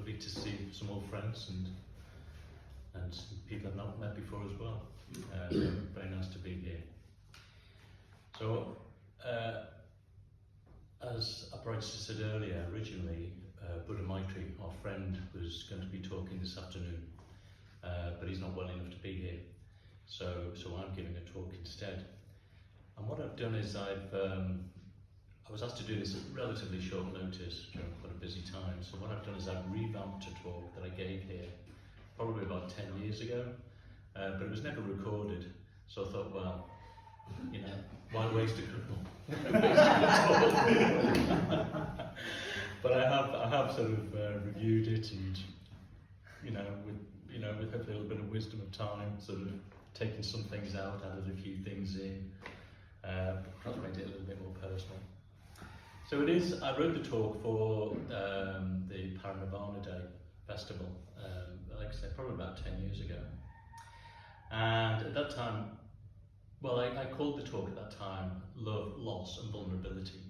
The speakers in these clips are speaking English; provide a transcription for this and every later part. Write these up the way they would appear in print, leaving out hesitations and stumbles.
lovely to see some old friends and some people I've not met before as well. Very nice to be here. So, as Aparajita said earlier, originally Buddha Maitri, our friend, was going to be talking this afternoon, but he's not well enough to be here. So I'm giving a talk instead. And what I've done is I was asked to do this at relatively short notice during quite a busy time. So what I've done is I've revamped a talk that I gave here probably about 10 years ago, but it was never recorded. So I thought, well, you know, why waste a good But I have sort of reviewed it, and with a little bit of wisdom of time, sort of taken some things out, added a few things in, perhaps made it a little bit more personal. So it is. I wrote the talk for the Mahaparinibbana Day festival, like I said, probably about 10 years ago. And at that time, well, I called the talk at that time "Love, Loss and Vulnerability,"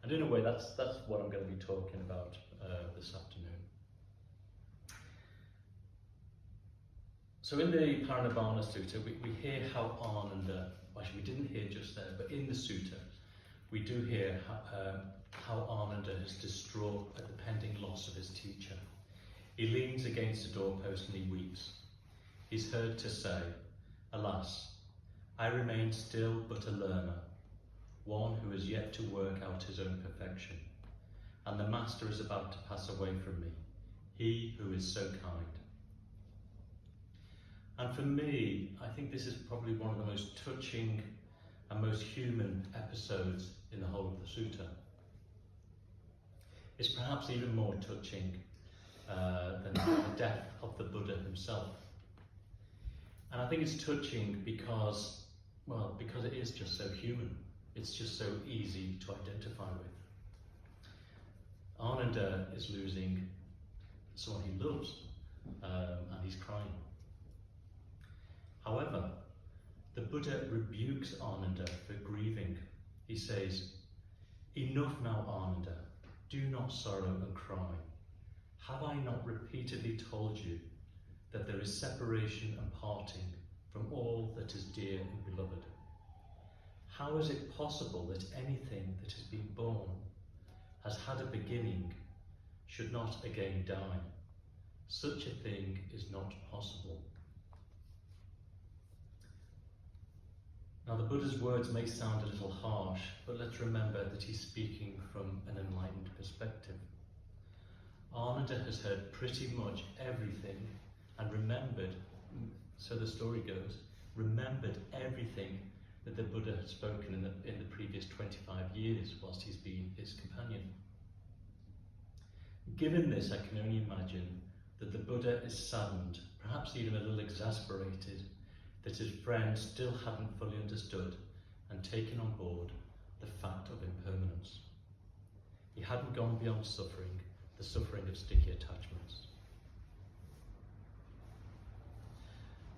and in a way, that's what I'm going to be talking about this afternoon. So in the Mahaparinibbana Sutta, we hear how Ananda, actually we didn't hear just there, but in the Sutta, we do hear how Ananda is distraught at the pending loss of his teacher. He leans against the doorpost and he weeps. He's heard to say, "Alas, I remain still but a learner, one who has yet to work out his own perfection, and the Master is about to pass away from me, he who is so kind." And for me, I think this is probably one of the most touching and most human episodes in the whole of the Sutta. It's perhaps even more touching than the death of the Buddha himself. And I think it's touching because it is just so human. It's just so easy to identify with. Ananda is losing someone he loves, and he's crying. However, the Buddha rebukes Ananda for grieving. He says, "Enough now, Ananda, do not sorrow and cry. Have I not repeatedly told you that there is separation and parting from all that is dear and beloved? How is it possible that anything that has been born, has had a beginning, should not again die? Such a thing is not possible." Now, the Buddha's words may sound a little harsh, but let's remember that he's speaking from an enlightened perspective. Ananda has heard pretty much everything and remembered, so the story goes, remembered everything that the Buddha had spoken in the previous 25 years whilst he's been his companion. Given this, I can only imagine that the Buddha is saddened, perhaps even a little exasperated, that his friend still hadn't fully understood and taken on board the fact of impermanence. He hadn't gone beyond suffering, the suffering of sticky attachments.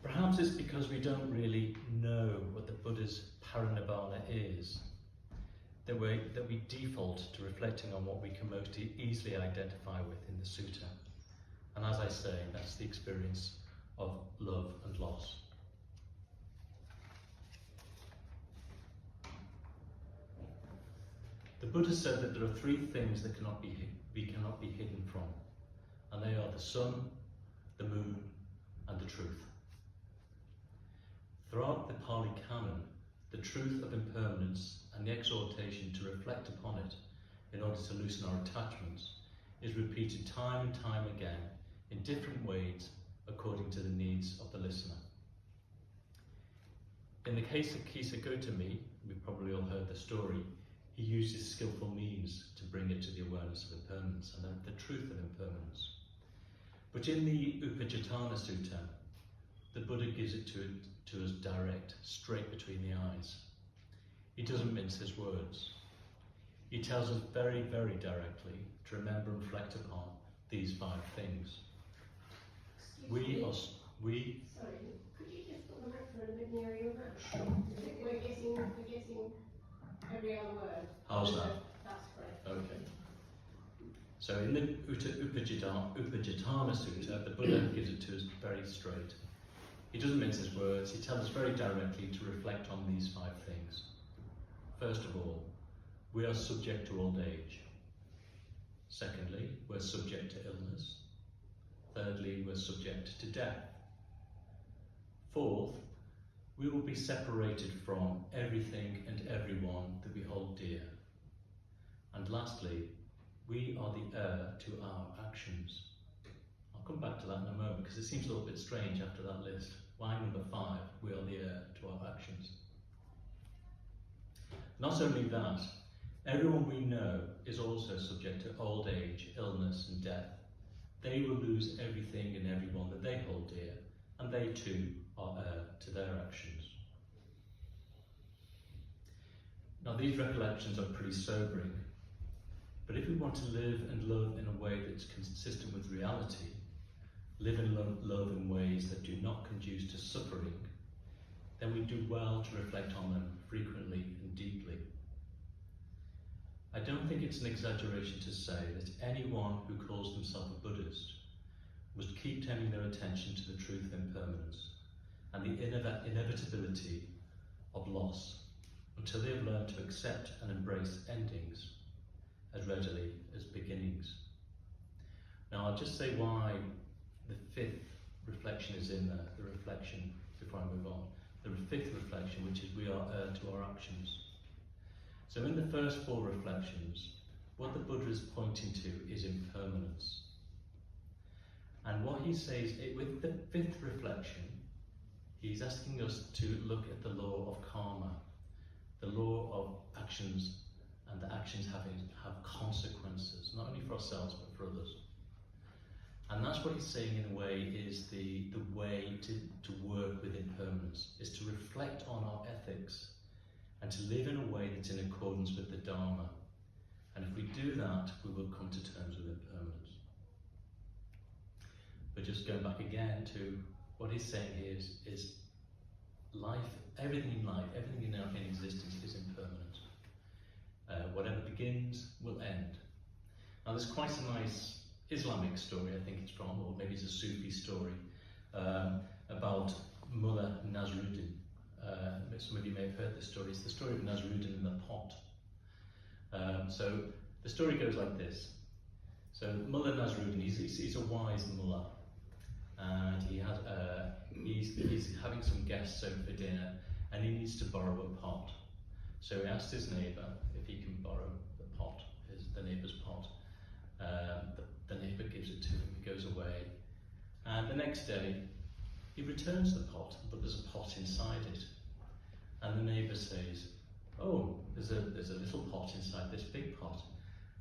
Perhaps it's because we don't really know what the Buddha's Parinibbana is, that we default to reflecting on what we can most easily identify with in the Sutta. And as I say, that's the experience of love and loss. The Buddha said that there are three things that we cannot be hidden from, and they are the sun, the moon, and the truth. Throughout the Pali Canon, the truth of impermanence and the exhortation to reflect upon it in order to loosen our attachments is repeated time and time again in different ways according to the needs of the listener. In the case of Kisa Gautami, we've probably all heard the story, he uses skillful means to bring it to the awareness of impermanence and the truth of impermanence. But in the Upajjhatthana Sutta, the Buddha gives it to us direct, straight between the eyes. He doesn't mince his words. He tells us very, very directly to remember and reflect upon these 5 things. Sorry, could you just put the microphone a bit nearer your mouth? Sure. We're getting every other word. How's that? That's great. Okay. So in the Upajjhatthana Sutta, the Buddha gives it to us very straight. He doesn't mince his words, he tells us very directly to reflect on these 5 things. First of all, we are subject to old age. Secondly, we're subject to illness. Thirdly, we're subject to death. Fourth, we will be separated from everything and everyone that we hold dear. And lastly, we are the heir to our actions. I'll come back to that in a moment because it seems a little bit strange after that list. Why number 5, we are the heir to our actions. Not only that, everyone we know is also subject to old age, illness and death. They will lose everything and everyone that they hold dear, and they too are heir to their actions. Now these recollections are pretty sobering, but if we want to live and love in a way that's consistent with reality, live and love in ways that do not conduce to suffering, then we do well to reflect on them frequently and deeply. I don't think it's an exaggeration to say that anyone who calls themselves a Buddhist must keep turning their attention to the truth of impermanence and the inevitability of loss until they have learned to accept and embrace endings as readily as beginnings. Now I'll just say why the 5th reflection is in there, the reflection, before I move on. The 5th reflection, which is we are heir to our actions. So in the first 4 reflections, what the Buddha is pointing to is impermanence. And what he says, with the 5th reflection, he's asking us to look at the law of karma, the law of actions, and the actions have consequences, not only for ourselves but for others. And that's what he's saying in a way is the way to work with impermanence, is to reflect on our ethics and to live in a way that's in accordance with the Dharma. And if we do that, we will come to terms with impermanence. But just going back again to what he's saying here is life, everything in life, everything in existence is impermanent. Whatever begins will end. Now there's quite a nice Islamic story, I think it's from, or maybe it's a Sufi story, about Mullah Nasruddin. Some of you may have heard this story. It's the story of Nasruddin in the pot. So the story goes like this. So Mullah Nasruddin, he's a wise mullah, and he's having some guests over for dinner, and he needs to borrow a pot. So he asked his neighbour if he can borrow the pot, the neighbour's pot. The neighbour gives it to him, he goes away, and the next day he returns the pot, but there's a pot inside it. And the neighbour says, "Oh, there's a little pot inside this big pot."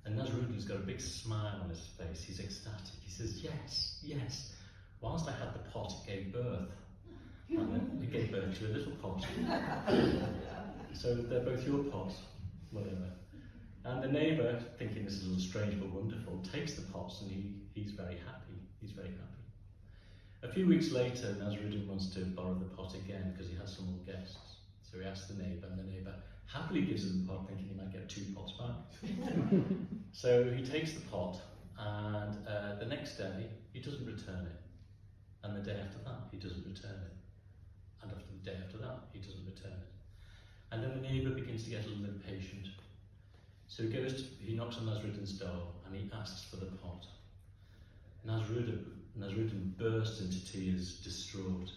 And Nasruddin's got a big smile on his face, he's ecstatic. He says, "Yes, yes, whilst I had the pot, it gave birth." And then it gave birth to a little pot. So they're both your pots, whatever. And the neighbour, thinking this is a little strange but wonderful, takes the pots and he's very happy. He's very happy. A few weeks later, Nasruddin wants to borrow the pot again because he has some more guests. So he asks the neighbour, and the neighbour happily gives him the pot, thinking he might get 2 pots back. So he takes the pot, and the next day he doesn't return it. And the day after that, he doesn't return it. And after the day after that, he doesn't return it. And then the neighbour begins to get a little impatient. So he knocks on Nasruddin's door and he asks for the pot. Nasruddin bursts into tears, distraught,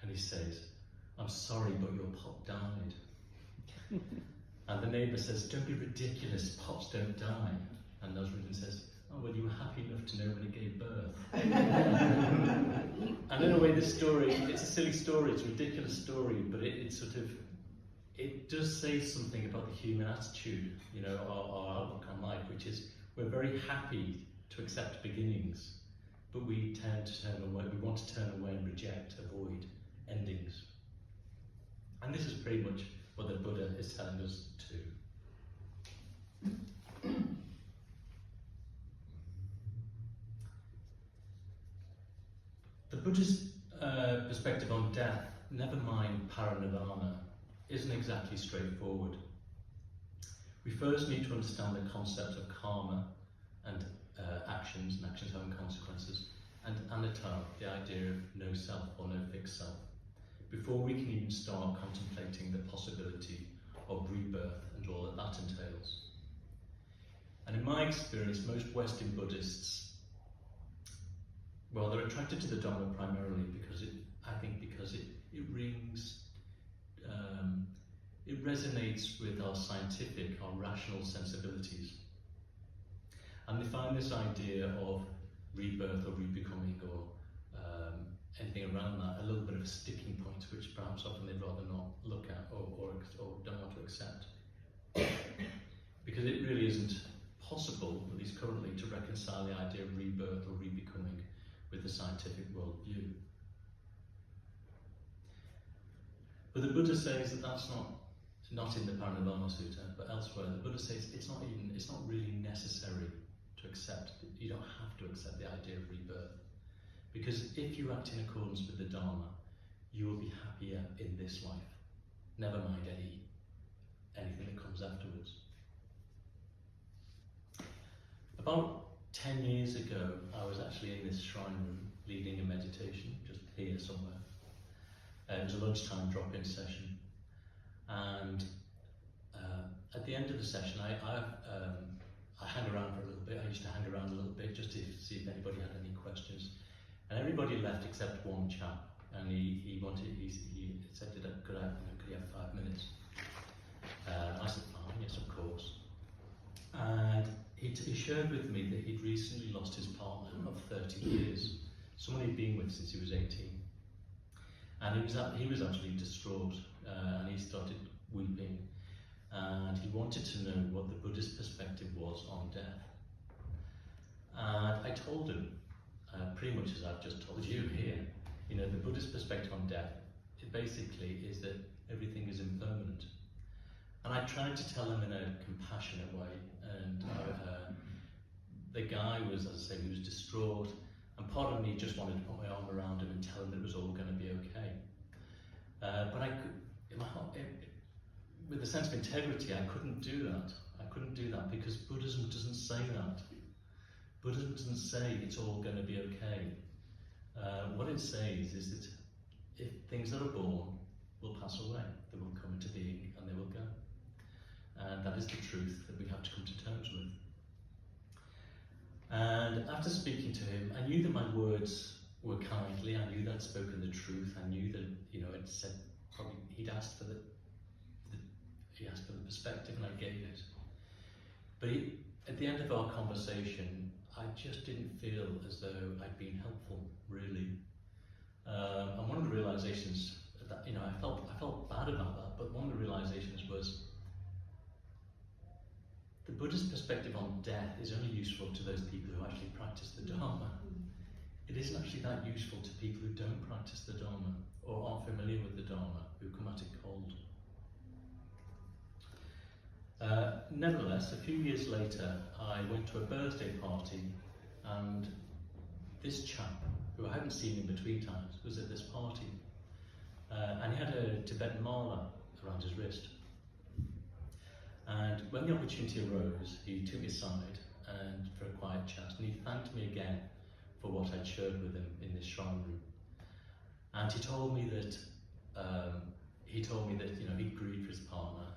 and he says, "I'm sorry, but your pot died." And the neighbour says, "Don't be ridiculous, pots don't die." And Nasruddin says, "Oh, well, you were happy enough to know when it gave birth." And in a way, this story, it's a silly story, it's a ridiculous story, but it does say something about the human attitude, our outlook on life, which is we're very happy to accept beginnings, but we tend to turn away, we want to turn away and reject, avoid endings. And this is pretty much what the Buddha is telling us to do. The Buddha's perspective on death, never mind Parinibbana, isn't exactly straightforward. We first need to understand the concept of karma and actions and actions having consequences, and anatta, the idea of no self or no fixed self, before we can even start contemplating the possibility of rebirth and all that that entails. And in my experience, most Western Buddhists, well, they're attracted to the Dharma primarily because it rings, it resonates with our scientific, our rational sensibilities. And they find this idea of rebirth or rebecoming or anything around that a little bit of a sticking point, which perhaps often they'd rather not look at or don't want to accept. Because it really isn't possible, at least currently, to reconcile the idea of rebirth or rebecoming with the scientific worldview. But the Buddha says that that's not in the Parinibbana Sutta, but elsewhere. The Buddha says it's not really necessary to accept. You don't have to accept the idea of rebirth, because if you act in accordance with the Dharma, you will be happier in this life. Never mind anything that comes afterwards. About 10 years ago, I was actually in this shrine room leading a meditation, just here somewhere. It was a lunchtime drop-in session, and at the end of the session, I hang around for a little bit. I used to hang around a little bit just to see if anybody had any questions, and everybody left except one chap, and he said, could he have 5 minutes? I said, fine, yes, of course. And he shared with me that he'd recently lost his partner of 30 years, someone he'd been with since he was 18. And he was actually distraught, and he started weeping, and he wanted to know what the Buddhist perspective was on death. And I told him, pretty much as I've just told you here, the Buddhist perspective on death, it basically is that everything is impermanent. And I tried to tell him in a compassionate way, and the guy was, as I say, he was distraught, and part of me just wanted to put my arm around him and tell him that it was all going to be okay. But I could, in my heart, with a sense of integrity, I couldn't do that. I couldn't do that because Buddhism doesn't say that. Buddhism doesn't say it's all going to be okay. What it says is that if things that are born will pass away, they will come into being and they will go. And that is the truth that we have to come to terms with. And after speaking to him, I knew that my words were kindly. I knew that I'd spoken the truth. I knew that it said probably he'd asked for the perspective, and I gave it. But at the end of our conversation, I just didn't feel as though I'd been helpful, really. And one of the realizations that I felt bad about that. But one of the realizations was the Buddhist perspective on death is only useful to those people who actually practice the Dharma. It isn't actually that useful to people who don't practice the Dharma or aren't familiar with the Dharma, who come at it cold. Nevertheless, a few years later, I went to a birthday party, and this chap, who I hadn't seen in between times, was at this party. And he had a Tibetan mala around his wrist. And when the opportunity arose, he took me aside and for a quiet chat, and he thanked me again for what I'd shared with him in this shrine room. And he told me that he'd grieved for his partner,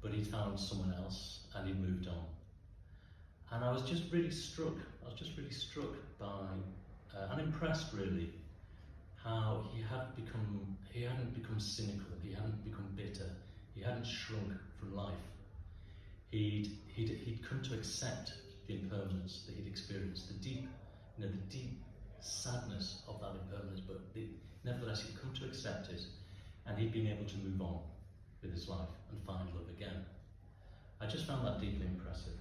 but he'd found someone else and he'd moved on. And I was just really struck. By and impressed really how he hadn't become cynical, he hadn't become bitter, he hadn't shrunk from life. He'd come to accept the impermanence that he'd experienced, the deep sadness of that impermanence, but nevertheless he'd come to accept it, and he'd been able to move on with his life and find love again. I just found that deeply impressive.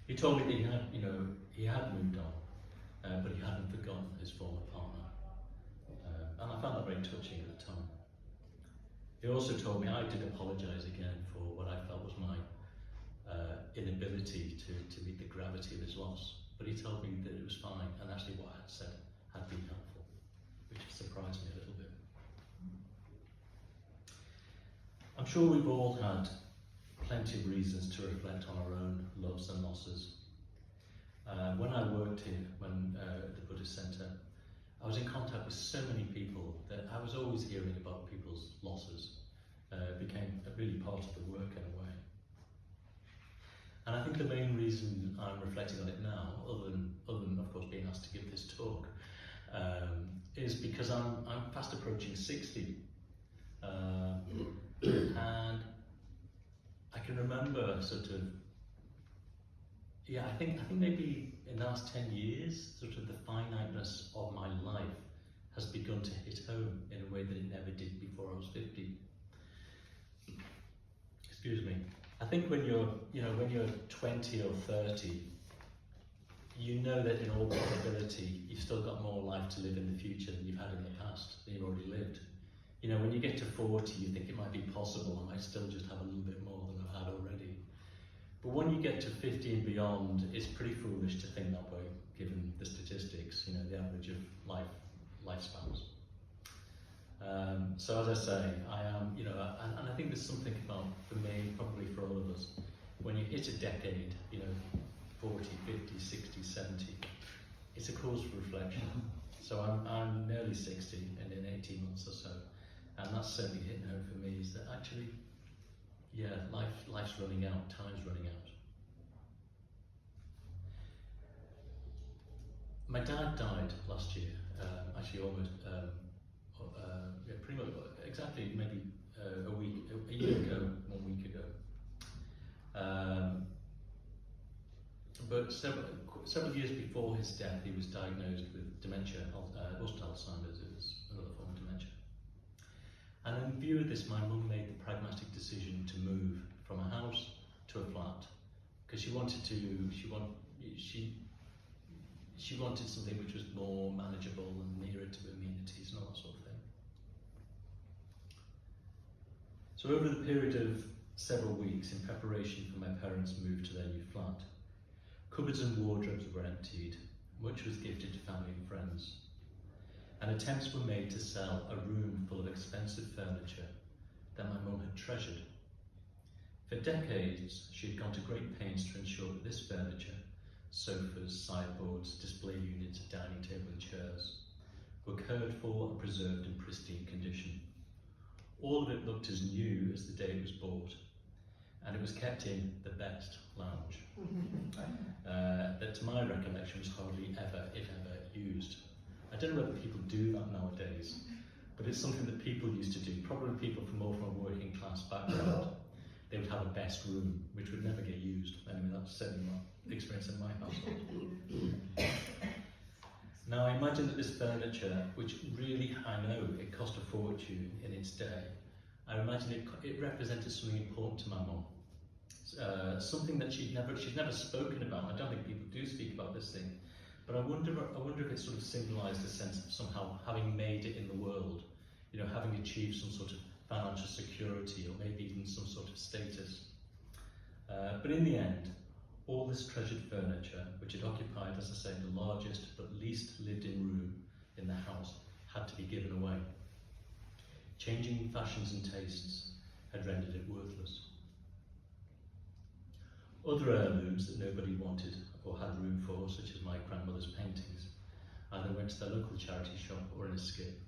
He told me that he had moved on, but he hadn't forgotten his former partner, and I found that very touching at the time. He also told me I did apologise again for what I felt was my inability to meet the gravity of his loss, but he told me that it was fine, and actually what I had said had been helpful, which surprised me a little bit. I'm sure we've all had plenty of reasons to reflect on our own loves and losses. worked here when at the Buddhist Centre, I was in contact with so many people that I was always hearing about people's losses. It became a really part of the work in a way. And I think the main reason I'm reflecting on it now, other than of course being asked to give this talk, is because I'm fast approaching 60. And I can remember sort of, I think maybe in the last 10 years, sort of the finiteness of my life has begun to hit home in a way that it never did before I was 50. Excuse me. I think when you're 20 or 30, you know that in all probability you've still got more life to live in the future than you've had in the past, than you've already lived. You know, when you get to 40, you think it might be possible, I might still just have a little bit more than I've had already. But when you get to 50 and beyond, it's pretty foolish to think that way, given the statistics, you know, the average of lifespans. So as I say, I am, you know, and I think there's something about, for me, probably for all of us, when you hit a decade, you know, 40, 50, 60, 70, it's a cause for reflection. So I'm nearly 60, and in 18 months or so, and that's certainly hitting home for me, is that actually, life's running out, time's running out. My dad died last year, actually almost, pretty much, exactly maybe a year ago, 1 week ago. But several years before his death, he was diagnosed with dementia, wasn't Alzheimer's, it was another form of dementia. And in view of this, my mum made the pragmatic decision to move from a house to a flat, because she wanted something which was more manageable and nearer to amenities and all that sort of thing. So over the period of several weeks, in preparation for my parents' move to their new flat, cupboards and wardrobes were emptied, much was gifted to family and friends, and attempts were made to sell a room full of expensive furniture that my mum had treasured. For decades, she had gone to great pains to ensure that this furniture, sofas, sideboards, display units, a dining table and chairs, were cared for and preserved in pristine condition. All of it looked as new as the day it was bought, and it was kept in the best lounge, that to my recollection was hardly ever, if ever, used. I don't know whether people do that nowadays, but it's something that people used to do, probably people from a working class background. They would have a best room, which would never get used. Anyway, that's certainly not the experience in my household. Now, I imagine that this furniture, which really, I know, it cost a fortune in its day, I imagine it represented something important to my mum. Something that she'd never spoken about. I don't think people do speak about this thing, but I wonder if it sort of symbolised a sense of somehow having made it in the world, you know, having achieved some sort of financial security or maybe even some sort of status. But in the end, all this treasured furniture, which had occupied, as I say, the largest but least lived-in room in the house, had to be given away. Changing fashions and tastes had rendered it worthless. Other heirlooms that nobody wanted or had room for, such as my grandmother's paintings, either went to their local charity shop or in a skip.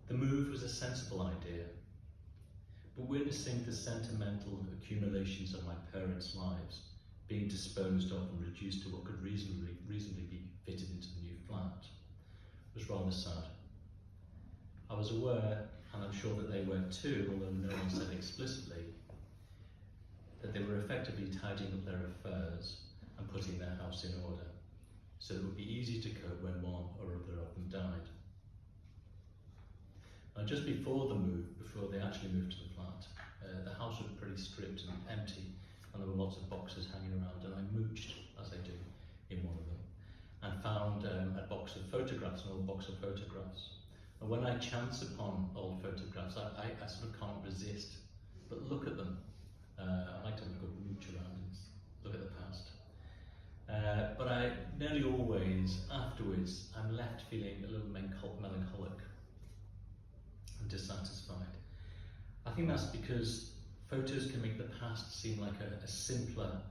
The move was a sensible idea, but witnessing the sentimental accumulations of my parents' lives being disposed of and reduced to what could reasonably be fitted into the new flat was rather sad. I was aware, and I'm sure that they were too, although no one said explicitly, that they were effectively tidying up their affairs and putting their house in order, so it would be easy to cope when one or other of them died. Now, just before the move, before they actually moved to the flat, the house was pretty stripped and empty, and there were lots of boxes hanging around, and I mooched, as I do, in one of them, and found a box of photographs, an old box of photographs. And when I chance upon old photographs, I sort of can't resist, but look at them. I like to have a good mooch around and look at the past. But I nearly always, afterwards, I'm left feeling a little melancholic and dissatisfied. I think that's because photos can make the past seem like a simpler,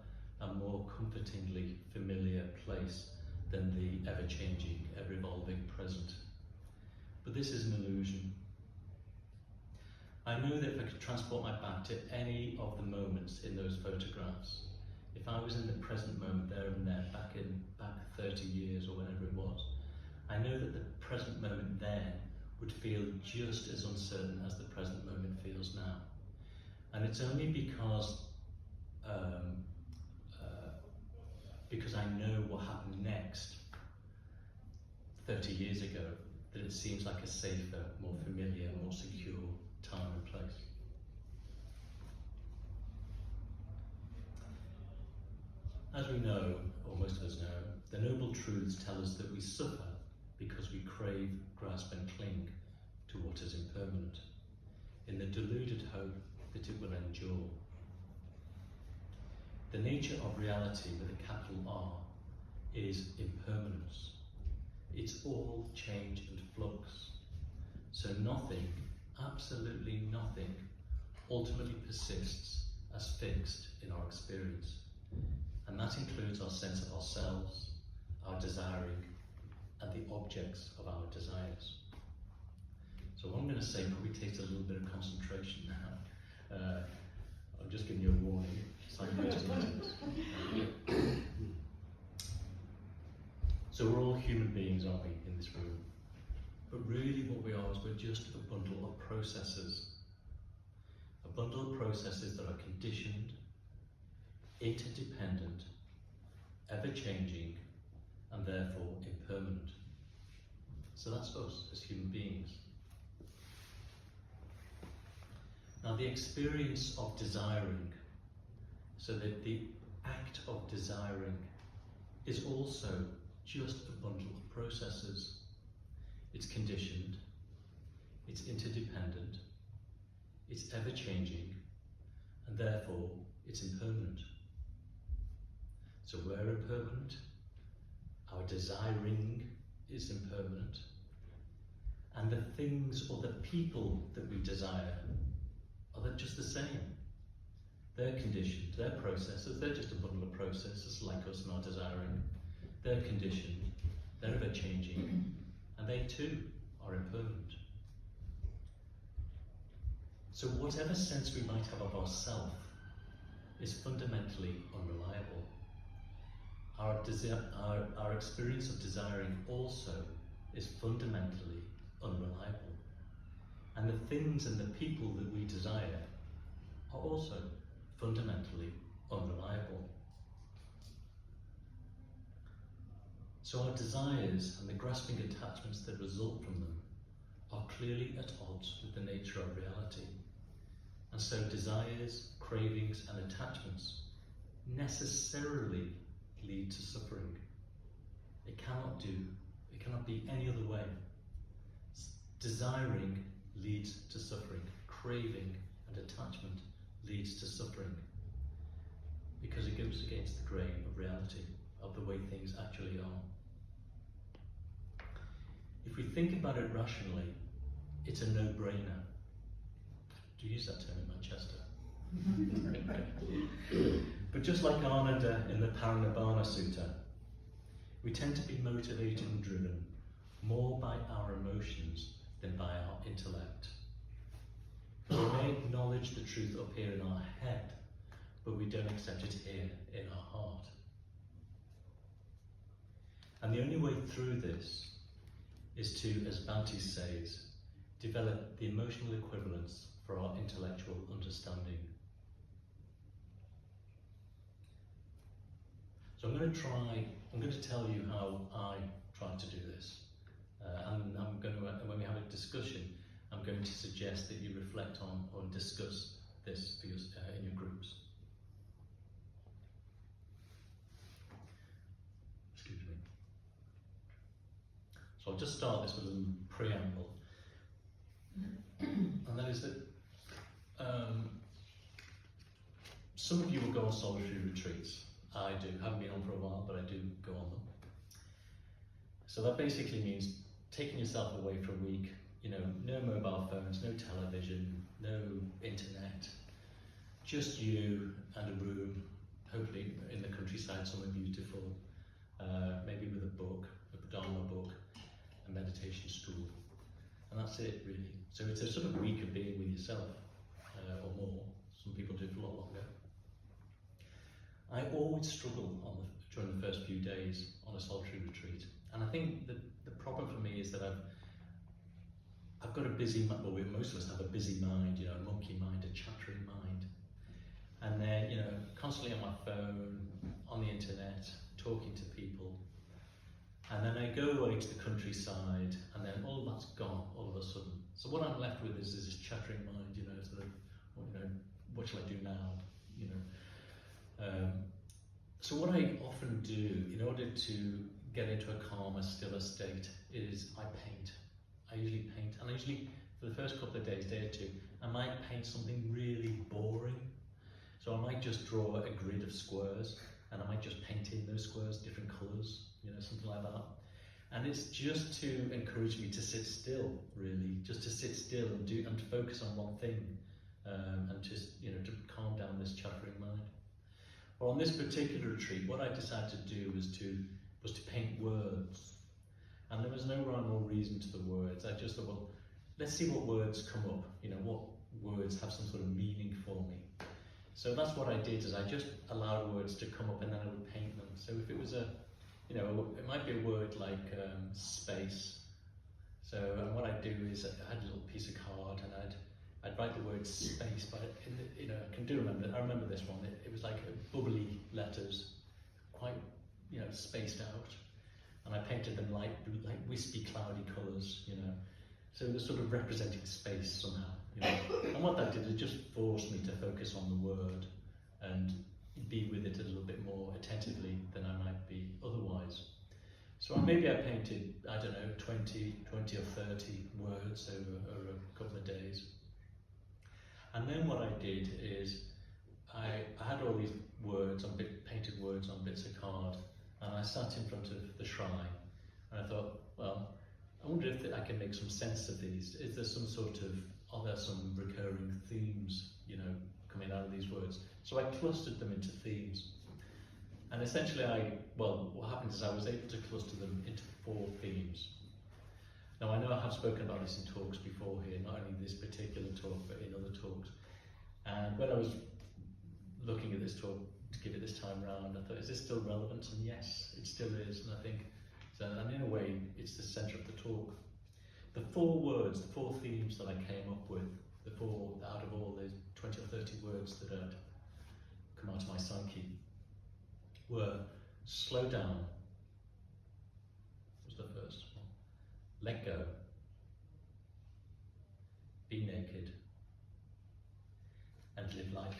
and more comfortingly familiar place than the ever-changing, ever-evolving present. But this is an illusion. I know that if I could transport my back to any of the moments in those photographs, if I was in the present moment there and then, back 30 years or whenever it was, I know that the present moment then would feel just as uncertain as the present moment feels now. And it's only because I know what happened next 30 years ago that it seems like a safer, more familiar, more secure time and place. As we know, or most of us know, the noble truths tell us that we suffer because we crave, grasp and cling to what is impermanent, in the deluded hope that it will endure. The nature of reality with a capital R is impermanence. It's all change and flux. So nothing, absolutely nothing, ultimately persists as fixed in our experience. And that includes our sense of ourselves, our desiring, and the objects of our desires. So what I'm going to say probably takes a little bit of concentration now. I'm just giving you a warning. So we're all human beings, aren't we, in this room? But really what we are is we're just a bundle of processes. A bundle of processes that are conditioned, interdependent, ever-changing, and therefore impermanent. So that's us as human beings. Now the experience of desiring, so that the act of desiring is also just a bundle of processes. It's conditioned, it's interdependent, it's ever-changing, and therefore it's impermanent. So we're impermanent, our desiring is impermanent, and the things or the people that we desire are just the same. They're conditioned, they're processes, they're just a bundle of processes like us and our desiring. They're conditioned, they're ever-changing, and they too are impermanent. So whatever sense we might have of ourself is fundamentally unreliable. Our experience of desiring also is fundamentally unreliable. And the things and the people that we desire are also fundamentally unreliable. So our desires and the grasping attachments that result from them are clearly at odds with the nature of reality. And so desires, cravings and attachments necessarily lead to suffering. It cannot be any other way. Desiring leads to suffering. Craving and attachment leads to suffering. Because it goes against the grain of reality, of the way things actually are. If we think about it rationally, it's a no-brainer. Do you use that term in Manchester? But just like Ananda in the Mahaparinibbana Sutta, we tend to be motivated and driven more by our emotions than by our intellect. We may acknowledge the truth up here in our head, but we don't accept it here in our heart. And the only way through this is to, as Bhante says, develop the emotional equivalence for our intellectual understanding. So I'm going to tell you how I try to do this. And when we have a discussion, I'm going to suggest that you reflect on or discuss this for in your groups. Excuse me. So I'll just start this with a little preamble. And that is that some of you will go on solitary retreats. I do. Haven't been on for a while, but I do go on them. So that basically means taking yourself away for a week, no mobile phones, no television, no internet, just you and a room, hopefully in the countryside, somewhere beautiful, maybe with a book, a Dharma book, a meditation stool, and that's it really. So it's a sort of week of being with yourself, or more. Some people do it for a lot longer. I always struggle during the first few days on a solitary retreat, and I think that the problem for me is that I've got a busy mind. Well, most of us have a busy mind, you know, a monkey mind, a chattering mind, and then, you know, constantly on my phone, on the internet, talking to people, and then I go away to the countryside, and then all that's gone all of a sudden. So what I'm left with is this chattering mind, you know, sort of, well, you know, what shall I do now, you know. So what I often do in order to get into a calmer, stiller state is I paint. I usually paint, and I usually, for the first couple of days, day or two, I might paint something really boring. So I might just draw a grid of squares, and I might just paint in those squares different colours, you know, something like that. And it's just to encourage me to sit still, really, just to sit still and to focus on one thing, and just, you know, to calm down this chattering mind. Well, on this particular retreat, what I decided to do was to paint words, and there was no rhyme or reason to the words. I just thought, well, let's see what words come up. You know, what words have some sort of meaning for me. So that's what I did. Is I just allowed words to come up, and then I would paint them. So if it was a, you know, it might be a word like space. So what I'd do is I had a little piece of card, and I'd write the word space, but you know, I remember this one. It was like bubbly letters, quite, you know, spaced out, and I painted them like wispy, cloudy colours, you know. So it was sort of representing space somehow, you know. And what that did, it just forced me to focus on the word and be with it a little bit more attentively than I might be otherwise. So maybe I painted, I don't know, 20 or 30 words over a couple of days. And then what I did is I had all these words, painted words on bits of card, and I sat in front of the shrine, and I thought, well, I wonder if I can make some sense of these. Is there some sort of, are there some recurring themes, you know, coming out of these words? So I clustered them into themes. And essentially what happened is I was able to cluster them into 4 themes. Now I know I have spoken about this in talks before here, not only this particular talk, but in other talks. And when I was looking at this talk to give it this time round, I thought, is this still relevant? And yes, it still is. And I think, so, and in a way, it's the centre of the talk. The 4 words, the 4 themes that I came up with, the 4 out of all those 20 or 30 words that had come out of my psyche, were slow down, was the first one. Let go, be naked, and live lightly.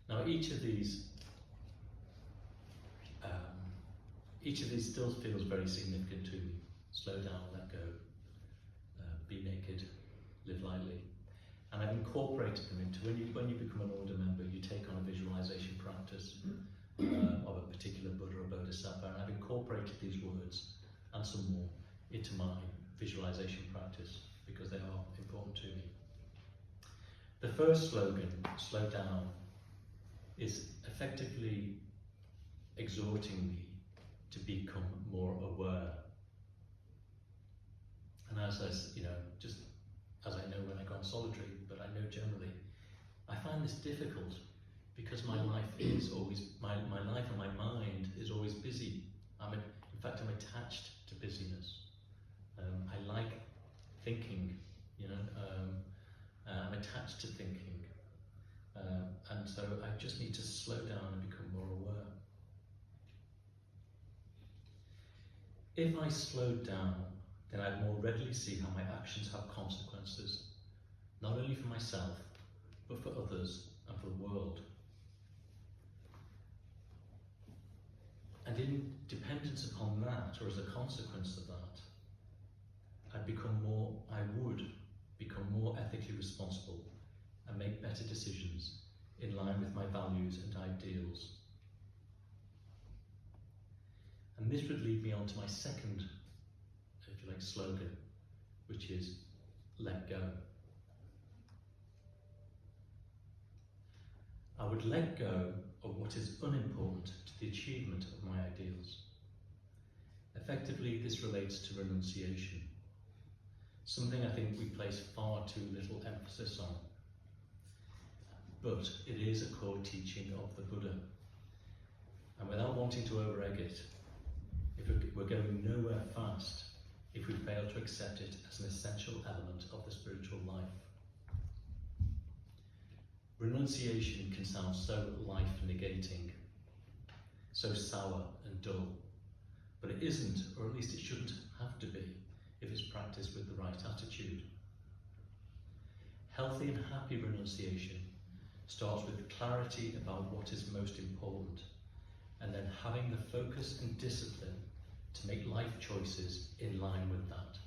Now each of these still feels very significant to me. Slow down, let go, be naked, live lightly. And I've incorporated them into, when you become an order member, you take on a visualization practice of a particular Buddha or Bodhisattva, and I've incorporated these words and some more into my visualization practice because they are important to me. The first slogan, slow down, is effectively exhorting me to become more aware. And as I, you know, just as I know when I go on solitary, but I know generally, I find this difficult because my life is always, my life and my mind is always busy. In fact, I'm attached to busyness. I like thinking, you know, I'm attached to thinking. And so I just need to slow down and become more aware. If I slowed down, then I'd more readily see how my actions have consequences, not only for myself, but for others and for the world. And in dependence upon that, or as a consequence of that, I would become more ethically responsible and make better decisions in line with my values and ideals. And this would lead me on to my second, if you like, slogan, which is let go. would let go of what is unimportant to the achievement of my ideals. Effectively, this relates to renunciation, something I think we place far too little emphasis on. But it is a core teaching of the Buddha. And without wanting to over-egg it, if we're going nowhere fast if we fail to accept it as an essential element of the spiritual life. Renunciation can sound so life-negating, so sour and dull, but it isn't, or at least it shouldn't have to be, if it's practiced with the right attitude. Healthy and happy renunciation starts with clarity about what is most important, and then having the focus and discipline to make life choices in line with that.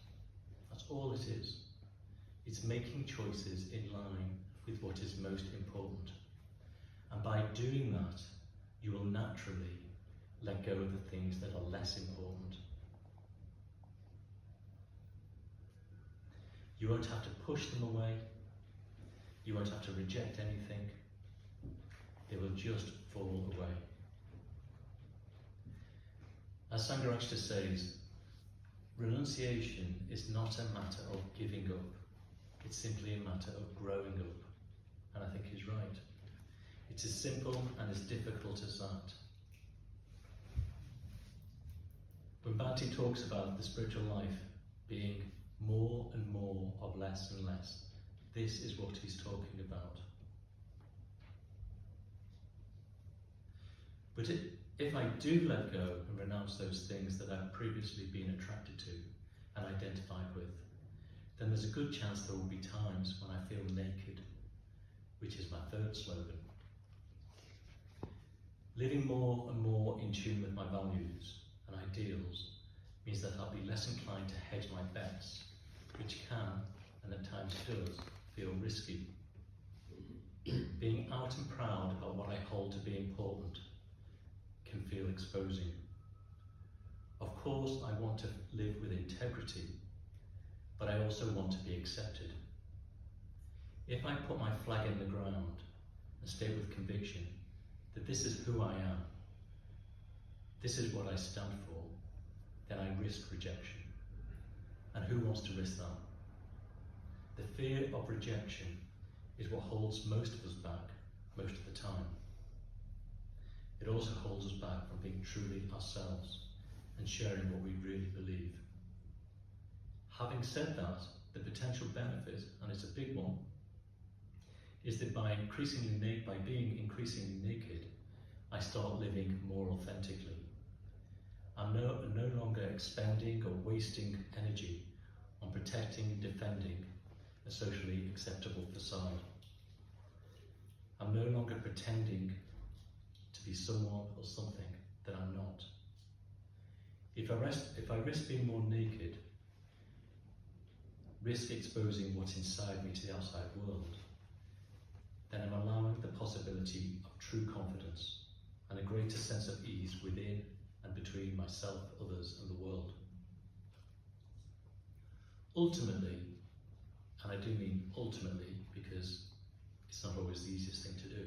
That's all it is. It's making choices in line with what is most important. And by doing that, you will naturally let go of the things that are less important. You won't have to push them away. You won't have to reject anything. They will just fall away. As Sangharakshita says, renunciation is not a matter of giving up. It's simply a matter of growing up. And I think he's right. It's as simple and as difficult as that. When Bhante talks about the spiritual life being more and more of less and less, this is what he's talking about. But if I do let go and renounce those things that I've previously been attracted to and identified with, then there's a good chance there will be times when I feel naked, which is my third slogan. Living more and more in tune with my values and ideals means that I'll be less inclined to hedge my bets, which can, and at times does, feel risky. Being out and proud about what I hold to be important can feel exposing. Of course, I want to live with integrity, but I also want to be accepted. If I put my flag in the ground and stay with conviction that this is who I am, this is what I stand for, then I risk rejection. And who wants to risk that? The fear of rejection is what holds most of us back most of the time. It also holds us back from being truly ourselves and sharing what we really believe. Having said that, the potential benefit, and it's a big one, is that by being increasingly naked, I start living more authentically. I'm no longer expending or wasting energy on protecting and defending a socially acceptable facade. I'm no longer pretending to be someone or something that I'm not. If I risk being more naked, risk exposing what's inside me to the outside world, then I'm allowing the possibility of true confidence and a greater sense of ease within and between myself, others, and the world. Ultimately, and I do mean ultimately because it's not always the easiest thing to do,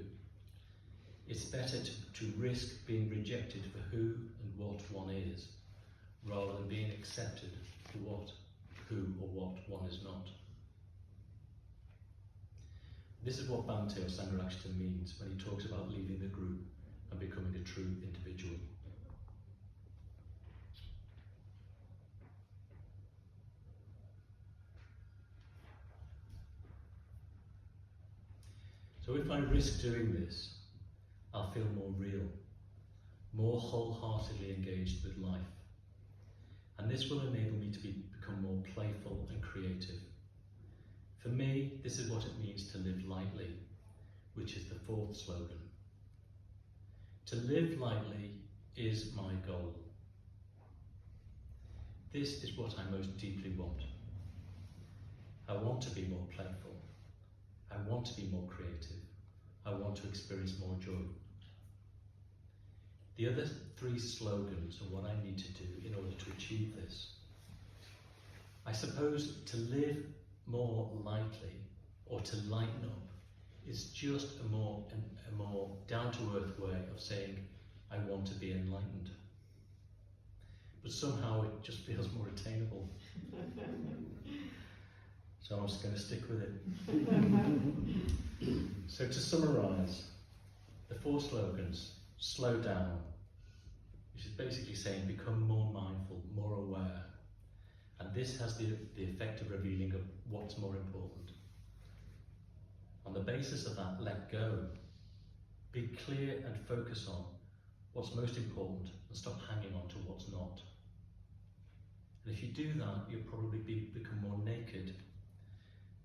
it's better to risk being rejected for who and what one is, rather than being accepted for who or what one is not. This is what Bhante or Sangharakshita means when he talks about leaving the group and becoming a true individual. So if I risk doing this, I'll feel more real, more wholeheartedly engaged with life. And this will enable me to become more playful and creative. For me, this is what it means to live lightly, which is the fourth slogan. To live lightly is my goal. This is what I most deeply want. I want to be more playful. I want to be more creative. I want to experience more joy. The other three slogans are what I need to do in order to achieve this. I suppose to live more lightly or to lighten up It's just a more down-to-earth way of saying, I want to be enlightened. But somehow it just feels more attainable. So I'm just going to stick with it. So to summarise, the 4 slogans: slow down, which is basically saying become more mindful, more aware. And this has the effect of revealing of what's more important. On the basis of that, let go. Be clear and focus on what's most important and stop hanging on to what's not. And if you do that, you'll probably become more naked.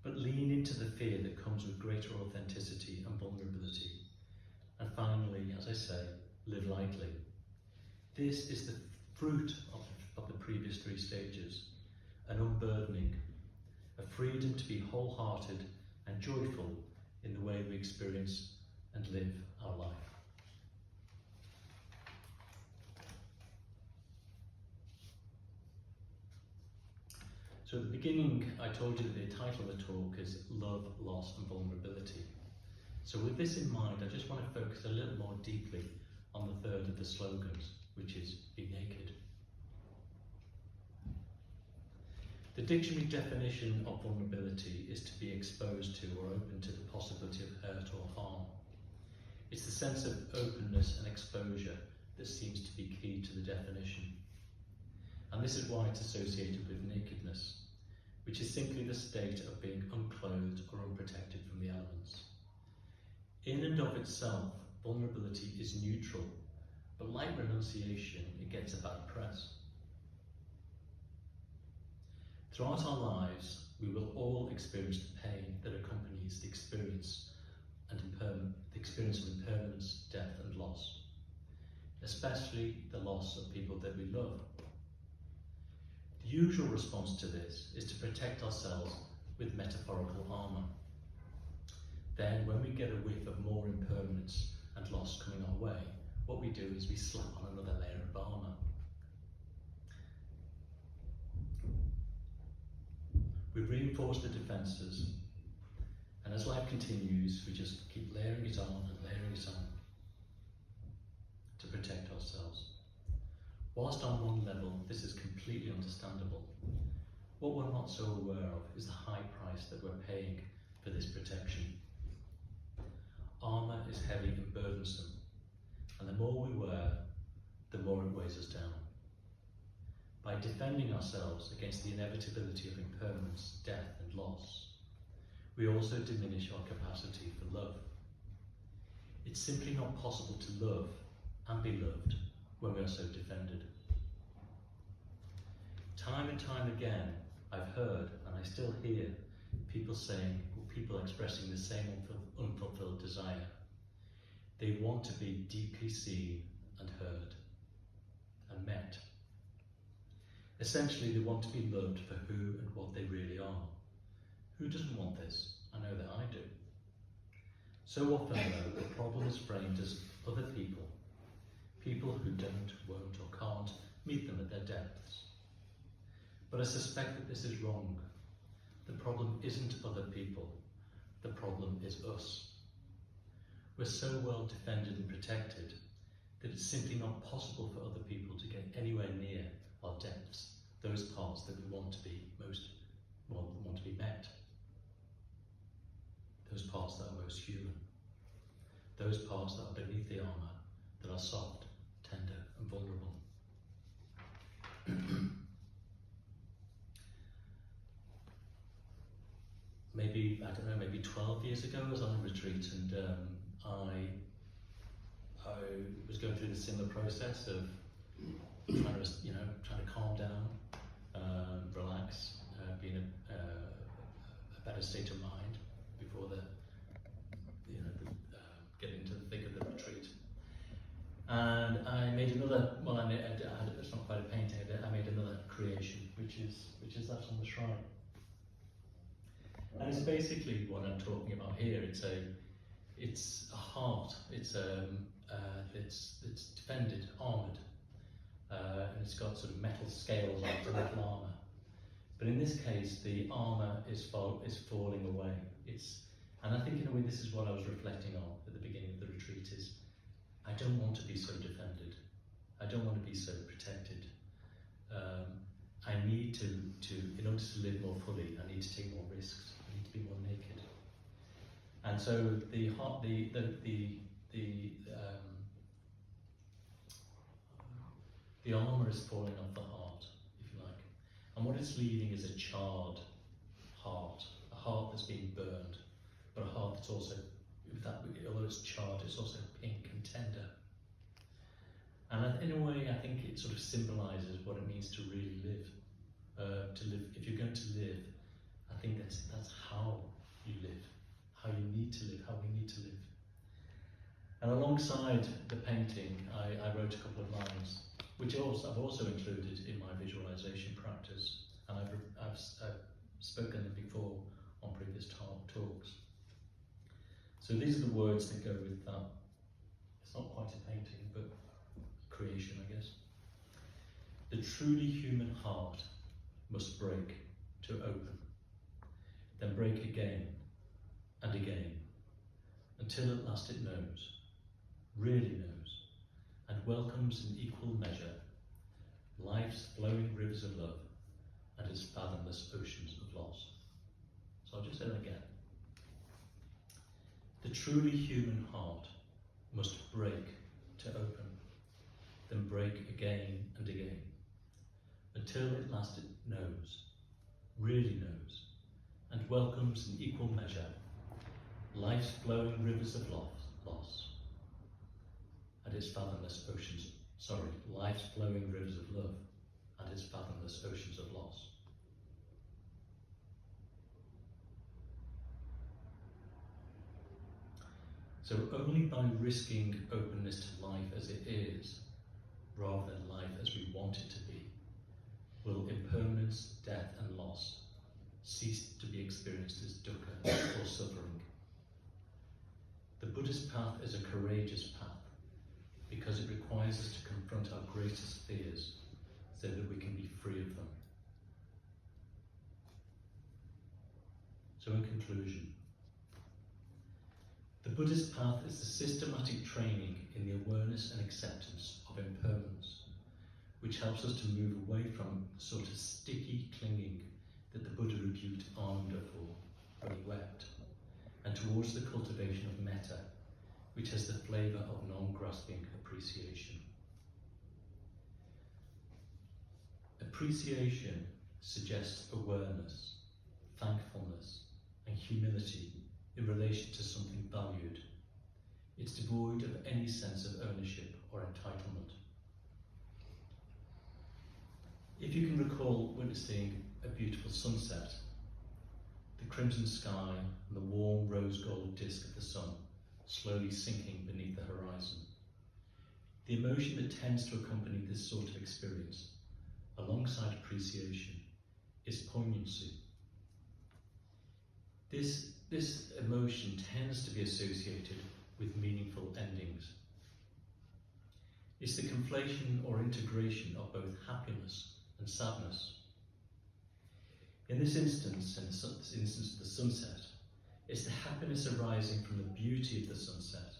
But lean into the fear that comes with greater authenticity and vulnerability. And finally, as I say, live lightly. This is the fruit of the previous 3 stages. An unburdening, a freedom to be wholehearted and joyful in the way we experience and live our life. So at the beginning, I told you that the title of the talk is Love, Loss and Vulnerability. So with this in mind, I just want to focus a little more deeply on the third of the slogans, which is be naked. The dictionary definition of vulnerability is to be exposed to or open to the possibility of hurt or harm. It's the sense of openness and exposure that seems to be key to the definition. And this is why it's associated with nakedness, which is simply the state of being unclothed or unprotected from the elements. In and of itself, vulnerability is neutral, but like renunciation, it gets a bad press. Throughout our lives, we will all experience the pain that accompanies the experience of impermanence, death and loss, especially the loss of people that we love. The usual response to this is to protect ourselves with metaphorical armour. Then, when we get a whiff of more impermanence and loss coming our way, what we do is we slap on another layer of armour. We reinforce the defences, and as life continues, we just keep layering it on and layering it on to protect ourselves. Whilst on one level, this is completely understandable, what we're not so aware of is the high price that we're paying for this protection. Armour is heavy and burdensome, and the more we wear, the more it weighs us down. By defending ourselves against the inevitability of impermanence, death and loss, we also diminish our capacity for love. It's simply not possible to love and be loved when we are so defended. Time and time again, I've heard, and I still hear, people expressing the same unfulfilled desire. They want to be deeply seen and heard and met. Essentially, they want to be loved for who and what they really are. Who doesn't want this? I know that I do. So often, though, the problem is framed as other people. People who don't, won't, or can't meet them at their depths. But I suspect that this is wrong. The problem isn't other people. The problem is us. We're so well defended and protected that it's simply not possible for other people to get anywhere near our depths, those parts that we want to be met. Those parts that are most human. Those parts that are beneath the armour, that are soft, tender and vulnerable. Maybe 12 years ago I was on a retreat, and I was going through the similar process of trying to calm down, relax, be in a better state of mind before get into the thick of the retreat. And I made another. It's not quite a painting. I made another creation, which is that on the shrine. And it's basically what I'm talking about here. It's a heart. It's defended, armoured, and it's got sort of metal scales on the metal armour. But in this case, the armour is falling away. It's And I think in a way this is what I was reflecting on at the beginning of the retreat is, I don't want to be so defended. I don't want to be so protected. I need to, in order to live more fully, I need to take more risks. I need to be more naked. And so the armour is falling off the heart, if you like. And what it's leaving is a charred heart, a heart that's been burned, but a heart that's also, although it's charred, it's also pink and tender. And in a way, I think it sort of symbolises what it means to really live. To live, if you're going to live, I think that's how you live, how you need to live, how we need to live. And alongside the painting, I wrote a couple of lines, which I've also included in my visualization practice, and I've spoken them before on previous talks. So these are the words that go with that. It's not quite a painting, but creation, I guess. The truly human heart must break to open, then break again and again, until at last it knows, really knows, and welcomes in equal measure life's flowing rivers of love and its fathomless oceans of loss. So I'll just say that again. The truly human heart must break to open, then break again and again, until at last it knows, really knows, and welcomes in equal measure life's flowing rivers of loss and its fathomless oceans, life's flowing rivers of love and its fathomless oceans of loss. So only by risking openness to life as it is, rather than life as we want it to be, will impermanence, death and loss cease to be experienced as dukkha or suffering. The Buddhist path is a courageous path because it requires us to confront our greatest fears so that we can be free of them. So in conclusion, the Buddhist path is the systematic training in the awareness and acceptance of impermanence, which helps us to move away from the sort of sticky clinging that the Buddha rebuked Ananda for when he wept, and towards the cultivation of metta, which has the flavour of non-grasping appreciation. Appreciation suggests awareness, thankfulness, and humility in relation to something valued. It's devoid of any sense of ownership or entitlement. If you can recall witnessing a beautiful sunset, the crimson sky and the warm rose gold disk of the sun slowly sinking beneath the horizon, the emotion that tends to accompany this sort of experience, alongside appreciation, is poignancy. This emotion tends to be associated with meaningful endings. It's the conflation or integration of both happiness and sadness. In this instance, in the instance of the sunset, it's the happiness arising from the beauty of the sunset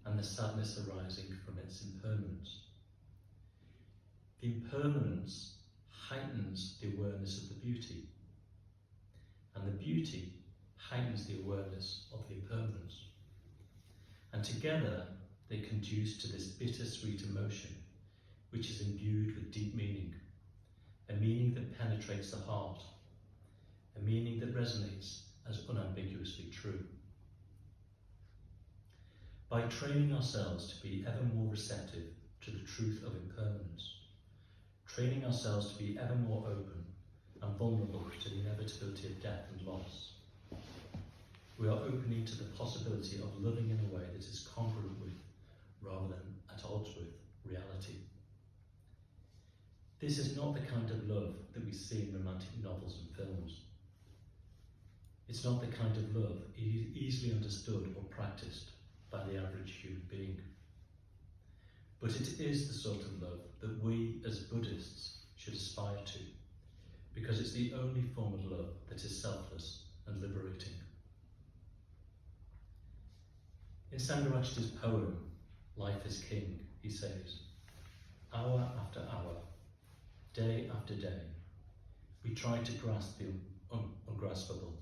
and the sadness arising from its impermanence. The impermanence heightens the awareness of the beauty, and the beauty heightens the awareness of the impermanence. And together they conduce to this bittersweet emotion, which is imbued with deep meaning, a meaning that penetrates the heart, a meaning that resonates as unambiguously true. By training ourselves to be ever more receptive to the truth of impermanence, training ourselves to be ever more open and vulnerable to the inevitability of death and loss, we are opening to the possibility of living in a way that is congruent with, rather than at odds with, reality. This is not the kind of love that we see in romantic novels and films. It's not the kind of love easily understood or practiced by the average human being. But it is the sort of love that we as Buddhists should aspire to, because it's the only form of love that is selfless and liberating. In Sangarajita's poem, Life is King, he says, hour after hour, day after day, we try to grasp the ungraspable,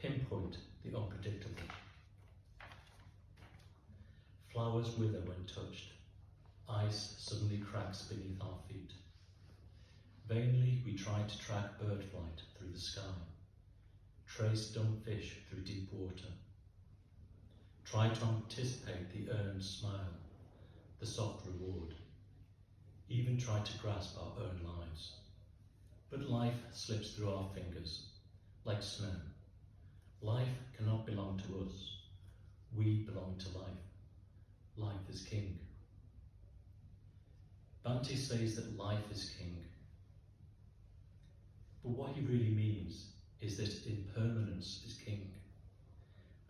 pinpoint the unpredictable. Flowers wither when touched, ice suddenly cracks beneath our feet. Vainly we try to track bird flight through the sky, trace dumb fish through deep water, try to anticipate the earned smile, the soft reward, even try to grasp our own lives. But life slips through our fingers, like snow. Life cannot belong to us. We belong to life. Life is king. Bhante says that life is king. But what he really means is that impermanence is king.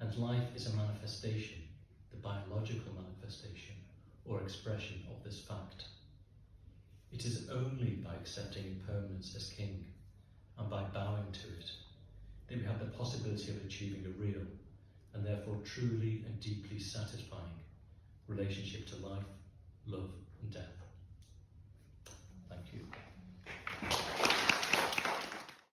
And life is a manifestation, the biological manifestation or expression of this fact. It is only by accepting impermanence as king and by bowing to it that we have the possibility of achieving a real and therefore truly and deeply satisfying relationship to life, love